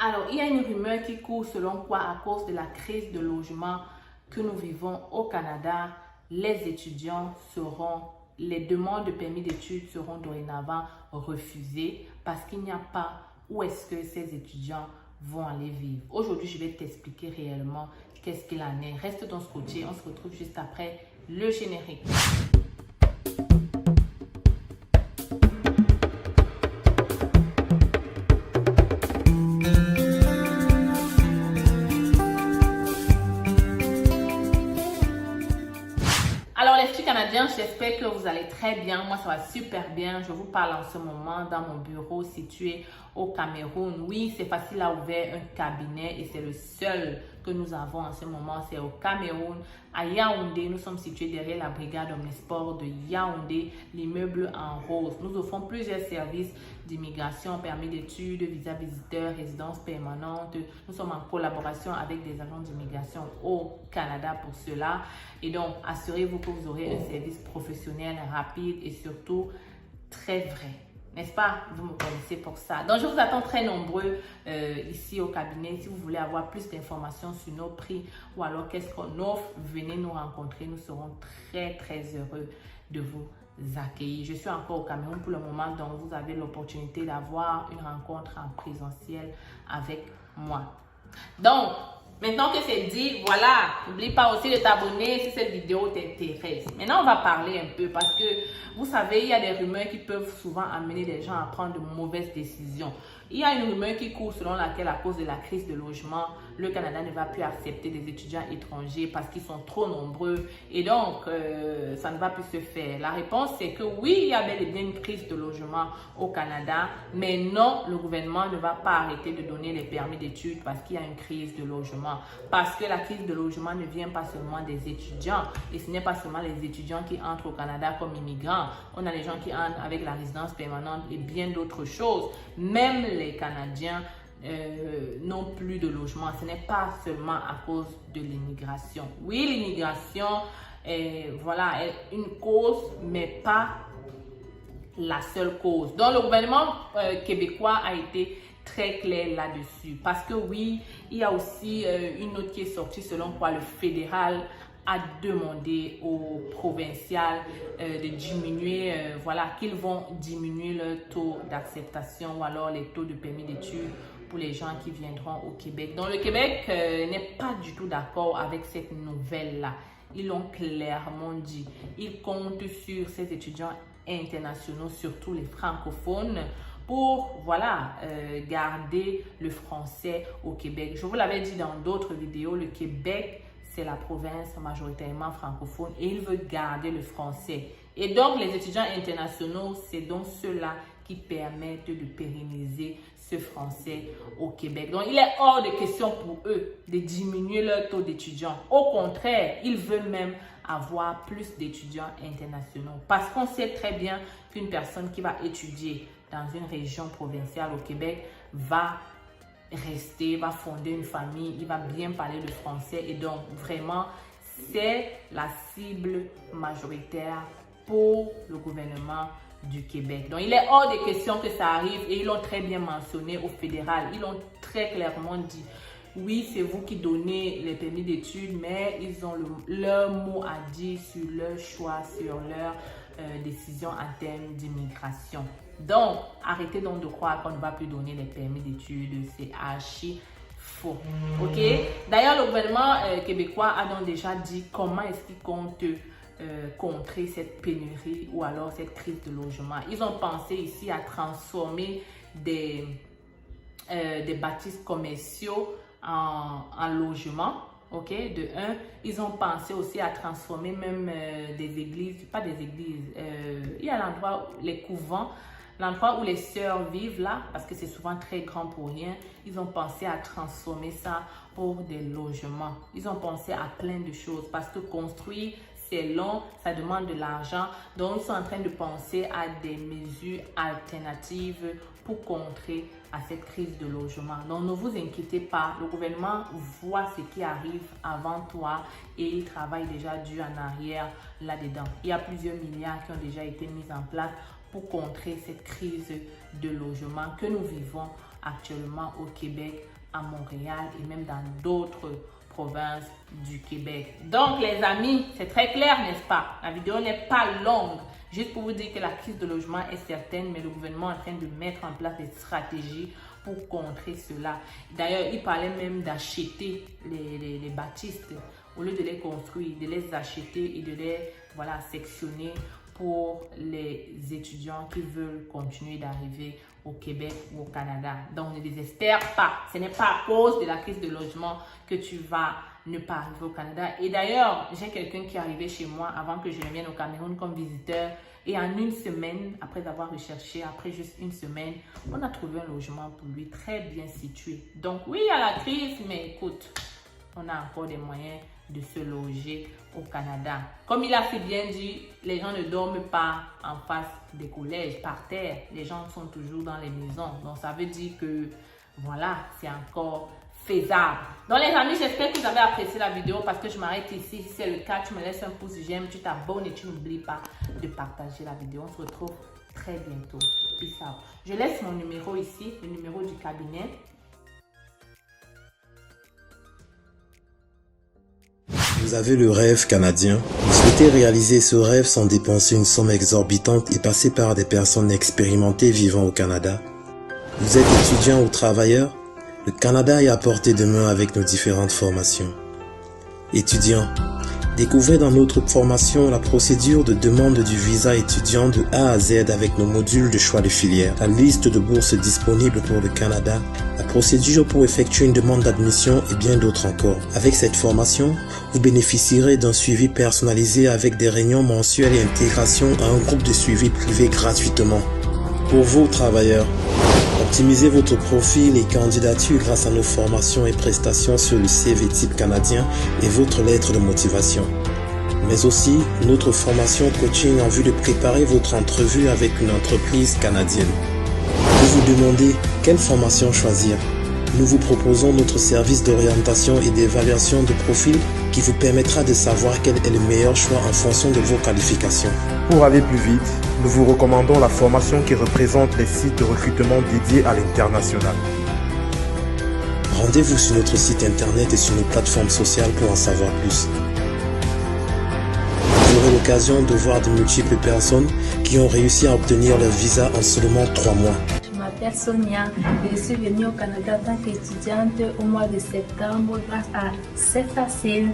Alors, il y a une rumeur qui court selon quoi, à cause de la crise de logement que nous vivons au Canada, les demandes de permis d'études seront dorénavant refusées parce qu'il n'y a pas où est-ce que ces étudiants vont aller vivre. Aujourd'hui, je vais t'expliquer réellement qu'est-ce qu'il en est. Reste dans ce côté, on se retrouve juste après le générique. Alors les filles canadiens, j'espère que vous allez très bien. Moi, ça va super bien. Je vous parle en ce moment dans mon bureau situé au Cameroun. Oui, c'est facile à ouvrir un cabinet et c'est le seul que nous avons en ce moment. C'est au Cameroun, à Yaoundé. Nous sommes situés derrière la brigade Omnisport de Yaoundé, l'immeuble en rose. Nous offrons plusieurs services d'immigration, permis d'études, visa visiteur, résidence permanente. Nous sommes en collaboration avec des agents d'immigration au Canada pour cela. Et donc, assurez-vous que vous aurez un service professionnel, rapide et surtout très vrai. N'est-ce pas? Vous me connaissez pour ça. Donc, je vous attends très nombreux ici au cabinet. Si vous voulez avoir plus d'informations sur nos prix ou alors qu'est-ce qu'on offre, venez nous rencontrer. Nous serons très, très heureux de vous accueillir. Je suis encore au Cameroun pour le moment, donc vous avez l'opportunité d'avoir une rencontre en présentiel avec moi. Donc, maintenant que c'est dit, voilà, n'oublie pas aussi de t'abonner si cette vidéo t'intéresse. Maintenant, on va parler un peu parce que, vous savez, il y a des rumeurs qui peuvent souvent amener les gens à prendre de mauvaises décisions. Il y a une rumeur qui court selon laquelle, à cause de la crise de logement, le Canada ne va plus accepter des étudiants étrangers parce qu'ils sont trop nombreux et donc ça ne va plus se faire. La réponse, c'est que oui, il y a bel et bien une crise de logement au Canada, mais non, le gouvernement ne va pas arrêter de donner les permis d'études parce qu'il y a une crise de logement. Parce que la crise de logement ne vient pas seulement des étudiants et ce n'est pas seulement les étudiants qui entrent au Canada comme immigrants. On a les gens qui entrent avec la résidence permanente et bien d'autres choses. Même les Canadiens n'ont plus de logement. Ce n'est pas seulement à cause de l'immigration. Oui, l'immigration est une cause, mais pas la seule cause. Donc, le gouvernement québécois a été très clair là-dessus. Parce que oui, il y a aussi une note qui est sortie selon quoi le fédéral a demandé au provincial de diminuer, qu'ils vont diminuer leur taux d'acceptation ou alors les taux de permis d'études pour les gens qui viendront au Québec. Donc le Québec n'est pas du tout d'accord avec cette nouvelle-là. Ils l'ont clairement dit. Ils comptent sur ces étudiants internationaux, surtout les francophones, pour garder le français au Québec. Je vous l'avais dit dans d'autres vidéos, le Québec, c'est la province majoritairement francophone et il veut garder le français. Et donc, les étudiants internationaux, c'est donc ceux-là qui permettent de pérenniser ce français au Québec. Donc, il est hors de question pour eux de diminuer leur taux d'étudiants. Au contraire, ils veulent même avoir plus d'étudiants internationaux. Parce qu'on sait très bien qu'une personne qui va étudier dans une région provinciale au Québec va rester, va fonder une famille, il va bien parler le français et donc vraiment c'est la cible majoritaire pour le gouvernement du Québec. Donc il est hors de question que ça arrive et ils l'ont très bien mentionné au fédéral, ils l'ont très clairement dit. Oui, c'est vous qui donnez les permis d'études, mais ils ont leur mot à dire sur leur choix, sur leur décision en termes d'immigration. Donc, arrêtez donc de croire qu'on ne va plus donner les permis d'études. C'est archi faux. OK? D'ailleurs, le gouvernement québécois a donc déjà dit comment est-ce qu'il compte contrer cette pénurie ou alors cette crise de logement. Ils ont pensé ici à transformer des bâtisses commerciaux en logements. Ok, de un, ils ont pensé aussi à transformer même des églises, pas des églises, il y a l'endroit, les couvents, l'endroit où les sœurs vivent là, parce que c'est souvent très grand pour rien, ils ont pensé à transformer ça pour des logements. Ils ont pensé à plein de choses parce que construire, c'est long, ça demande de l'argent. Donc, ils sont en train de penser à des mesures alternatives pour contrer à cette crise de logement. Donc, ne vous inquiétez pas, le gouvernement voit ce qui arrive avant toi et il travaille déjà du en arrière là-dedans. Il y a plusieurs milliards qui ont déjà été mis en place pour contrer cette crise de logement que nous vivons actuellement au Québec, à Montréal et même dans d'autres provinces du Québec. Donc les amis, c'est très clair, n'est-ce pas? La vidéo n'est pas longue. Juste pour vous dire que la crise de logement est certaine, mais le gouvernement est en train de mettre en place des stratégies pour contrer cela. D'ailleurs, il parlait même d'acheter les bâtisses au lieu de les construire, de les acheter et de les sectionner pour les étudiants qui veulent continuer d'arriver au Québec ou au Canada. Donc, ne désespère pas. Ce n'est pas à cause de la crise de logement que tu vas ne pas arriver au Canada. Et d'ailleurs, j'ai quelqu'un qui est arrivé chez moi avant que je ne vienne au Cameroun comme visiteur. Et en une semaine, après avoir recherché, après juste une semaine, on a trouvé un logement pour lui très bien situé. Donc oui, il y a la crise, mais écoute, on a encore des moyens de se loger au Canada. Comme il a si bien dit, les gens ne dorment pas en face des collèges, par terre. Les gens sont toujours dans les maisons. Donc ça veut dire que voilà, c'est encore faisable. Donc les amis, j'espère que vous avez apprécié la vidéo parce que je m'arrête ici. Si c'est le cas, tu me laisses un pouce j'aime, tu t'abonnes et tu n'oublies pas de partager la vidéo. On se retrouve très bientôt. Peace out. Je laisse mon numéro ici, le numéro du cabinet. Vous avez le rêve canadien. Vous souhaitez réaliser ce rêve sans dépenser une somme exorbitante et passer par des personnes expérimentées vivant au Canada. Vous êtes étudiant ou travailleur? Le Canada est à portée de main avec nos différentes formations. Étudiants, découvrez dans notre formation la procédure de demande du visa étudiant de A à Z avec nos modules de choix de filière, la liste de bourses disponibles pour le Canada, la procédure pour effectuer une demande d'admission et bien d'autres encore. Avec cette formation, vous bénéficierez d'un suivi personnalisé avec des réunions mensuelles et intégration à un groupe de suivi privé gratuitement. Pour vous, travailleurs, optimisez votre profil et candidature grâce à nos formations et prestations sur le CV type canadien et votre lettre de motivation. Mais aussi, notre formation coaching en vue de préparer votre entrevue avec une entreprise canadienne. Vous vous demandez quelle formation choisir? Nous vous proposons notre service d'orientation et d'évaluation de profil qui vous permettra de savoir quel est le meilleur choix en fonction de vos qualifications. Pour aller plus vite, nous vous recommandons la formation qui représente les sites de recrutement dédiés à l'international. Rendez-vous sur notre site internet et sur nos plateformes sociales pour en savoir plus. Vous aurez l'occasion de voir de multiples personnes qui ont réussi à obtenir leur visa en seulement 3 mois. Je m'appelle Sonia, je suis venue au Canada en tant qu'étudiante au mois de septembre grâce à C'est Facile.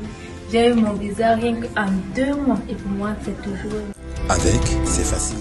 J'ai eu mon visa rien qu'en 2 mois et pour moi c'est toujours... Avec C'est Facile.